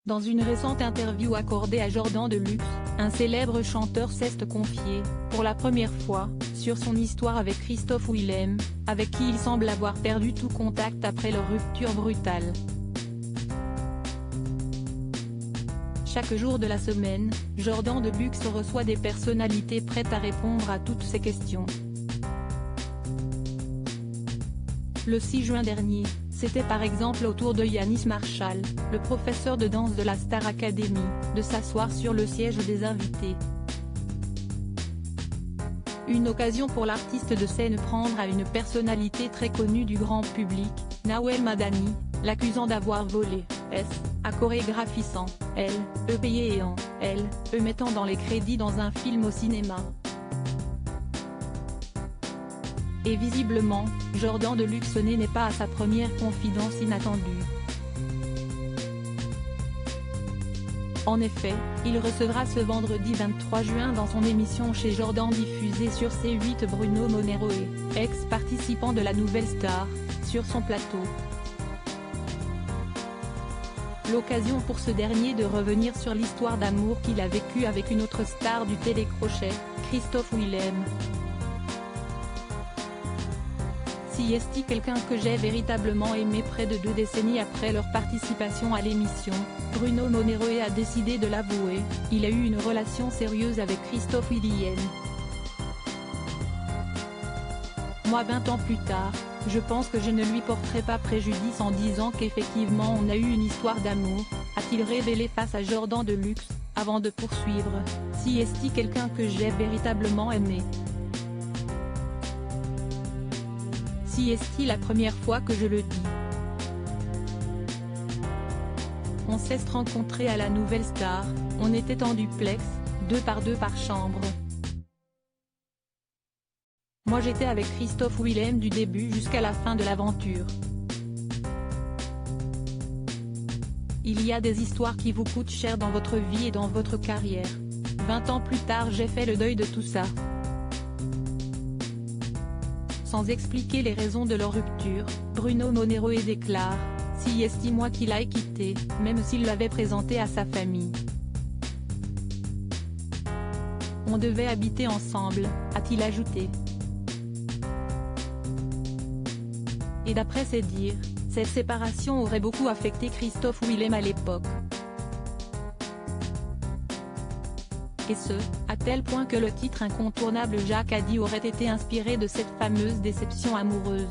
Dans une récente interview accordée à Jordan Deluxe, un célèbre chanteur s'est confié, pour la première fois, sur son histoire avec Christophe Willem, avec qui il semble avoir perdu tout contact après leur rupture brutale. Chaque jour de la semaine, Jordan Deluxe reçoit des personnalités prêtes à répondre à toutes ces questions. Le 6 juin dernier, c'était par exemple au tour de Yanis Marshall, le professeur de danse de la Star Academy, de s'asseoir sur le siège des invités. Une occasion pour l'artiste de scène prendre à une personnalité très connue du grand public, Nawel Madani, l'accusant d'avoir volé, à chorégraphie sans, payé et en, mettant dans les crédits dans un film au cinéma. Et visiblement, Jordan Deluxe n'est pas à sa première confidence inattendue. En effet, il recevra ce vendredi 23 juin dans son émission chez Jordan diffusée sur C8 Bruno Moneroe, ex-participant de la Nouvelle Star, sur son plateau. L'occasion pour ce dernier de revenir sur l'histoire d'amour qu'il a vécue avec une autre star du télécrochet, Christophe Willem. Si est-il quelqu'un que j'ai véritablement aimé près de 2 décennies après leur participation à l'émission, Bruno Moneroe a décidé de l'avouer, il a eu une relation sérieuse avec Christophe Willem. Moi 20 ans plus tard, je pense que je ne lui porterai pas préjudice en disant qu'effectivement on a eu une histoire d'amour, a-t-il révélé face à Jordan Deluxe, avant de poursuivre, si est-il quelqu'un que j'ai véritablement aimé. Si est-il la première fois que je le dis. On s'est rencontrés à la Nouvelle Star, on était en duplex, 2 par 2 par chambre. Moi j'étais avec Christophe Willem du début jusqu'à la fin de l'aventure. Il y a des histoires qui vous coûtent cher dans votre vie et dans votre carrière. 20 ans plus tard j'ai fait le deuil de tout ça. Sans expliquer les raisons de leur rupture, Bruno Moneroe déclare, si est-il moi qui l'ai quitté, même s'il l'avait présenté à sa famille. On devait habiter ensemble, a-t-il ajouté. Et d'après ses dires, cette séparation aurait beaucoup affecté Christophe Willem à l'époque. Et ce, à tel point que le titre incontournable Jacques a dit aurait été inspiré de cette fameuse déception amoureuse.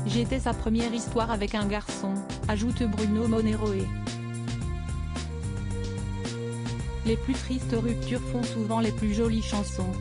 J'étais sa première histoire avec un garçon, ajoute Bruno Moneroe. Les plus tristes ruptures font souvent les plus jolies chansons.